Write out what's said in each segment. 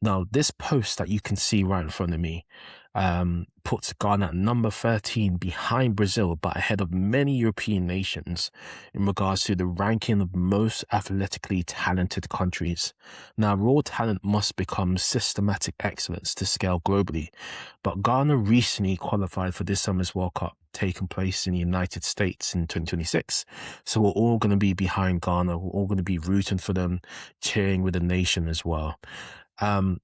Now, this post that you can see right in front of me puts Ghana at number 13 behind Brazil, but ahead of many European nations in regards to the ranking of most athletically talented countries. Now, raw talent must become systematic excellence to scale globally, but Ghana recently qualified for this summer's World Cup taking place in the United States in 2026. So we're all going to be behind Ghana. We're all going to be rooting for them, cheering with the nation as well.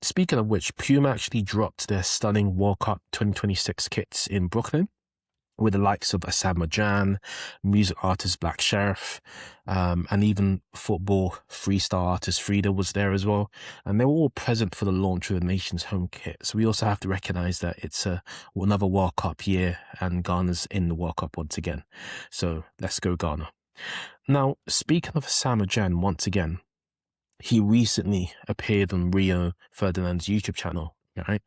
Speaking of which, Puma actually dropped their stunning World Cup 2026 kits in Brooklyn with the likes of Asamoah Gyan, music artist Black Sheriff, and even football freestyle artist Frida was there as well. And they were all present for the launch of the nation's home kit. So we also have to recognize that it's another World Cup year and Ghana's in the World Cup once again. So let's go Ghana. Now, speaking of Asamoah Gyan, once again, he recently appeared on Rio Ferdinand's YouTube channel. Right?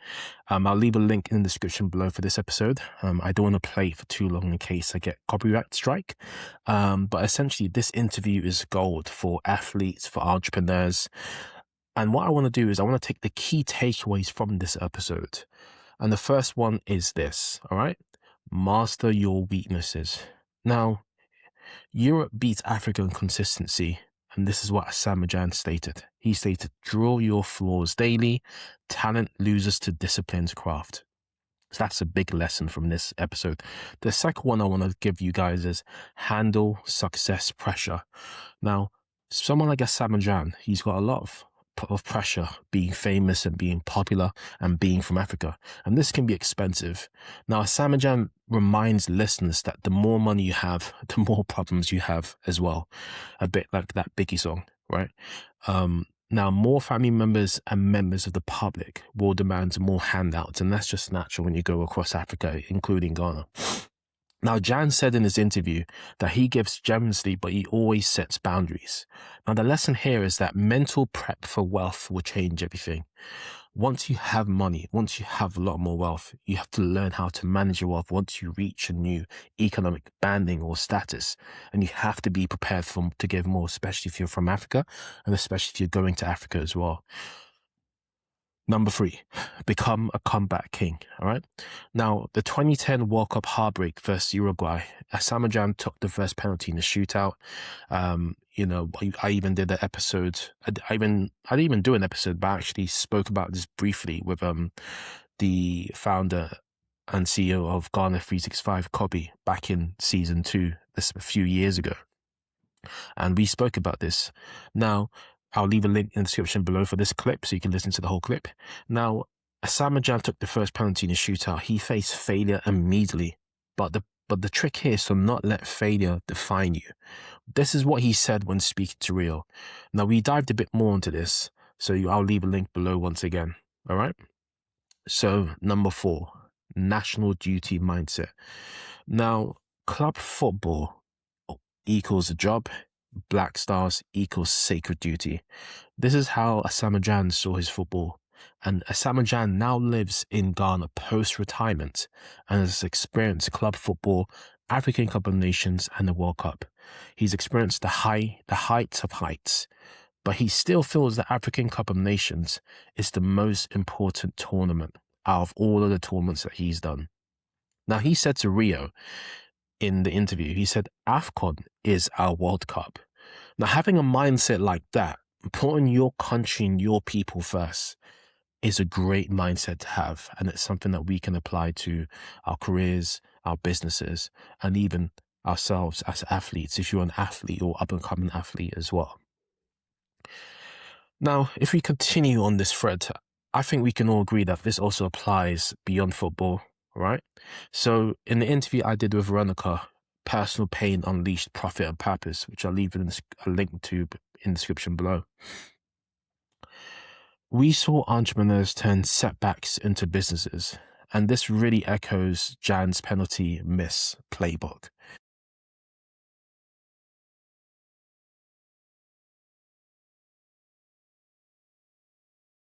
I'll leave a link in the description below for this episode. I don't want to play it for too long in case I get copyright strike. But essentially, this interview is gold for athletes, for entrepreneurs. And what I want to do is I want to take the key takeaways from this episode. And the first one is this, all right? Master your weaknesses. Now, Europe beats Africa in consistency. And this is what Asamoah Gyan stated. He stated, draw your flaws daily. Talent loses to discipline's craft. So that's a big lesson from this episode. The second one I want to give you guys is handle success pressure. Now, someone like Asamoah Gyan, he's got a lot of pressure being famous and being popular and being from Africa. And this can be expensive. Now, Asamoah Gyan reminds listeners that the more money you have, the more problems you have as well. A bit like that Biggie song, right? Now, more family members and members of the public will demand more handouts. And that's just natural when you go across Africa, including Ghana. Now, Gyan said in his interview that he gives generously, but he always sets boundaries. Now, the lesson here is that mental prep for wealth will change everything. Once you have money, once you have a lot more wealth, you have to learn how to manage your wealth once you reach a new economic banding or status. And you have to be prepared to give more, especially if you're from Africa and especially if you're going to Africa as well. Number 3, become a comeback king, all right? Now, the 2010 World Cup heartbreak versus Uruguay, Asamoah Gyan took the first penalty in the shootout. I even did an episode. I didn't even do an episode, but I actually spoke about this briefly with the founder and CEO of Ghana 365, Kobe, back in season 2, this a few years ago. And we spoke about this. Now, I'll leave a link in the description below for this clip so you can listen to the whole clip. Now, Asamoah Gyan took the first penalty in the shootout. He faced failure immediately. But the trick here is to not let failure define you. This is what he said when speaking to Rio. Now, we dived a bit more into this, so I'll leave a link below once again. All right? So, number 4, national duty mindset. Now, club football equals a job. Black Stars equals sacred duty. This is how Asamoah Gyan saw his football. And Asamoah Gyan now lives in Ghana post-retirement and has experienced club football, African Cup of Nations, and the World Cup. He's experienced the heights of heights, but he still feels the African Cup of Nations is the most important tournament out of all of the tournaments that he's done. Now, he said to Rio in the interview, he said, AFCON is our World Cup. Now, having a mindset like that, putting your country and your people first, is a great mindset to have. And it's something that we can apply to our careers, our businesses, and even ourselves as athletes, if you're an athlete or up-and-coming athlete as well. Now, if we continue on this thread, I think we can all agree that this also applies beyond football, right? So in the interview I did with Veronica, Personal Pain Unleashed, Profit and Purpose, which I'll leave a link to in the description below, we saw entrepreneurs turn setbacks into businesses. And this really echoes Gyan's penalty miss playbook.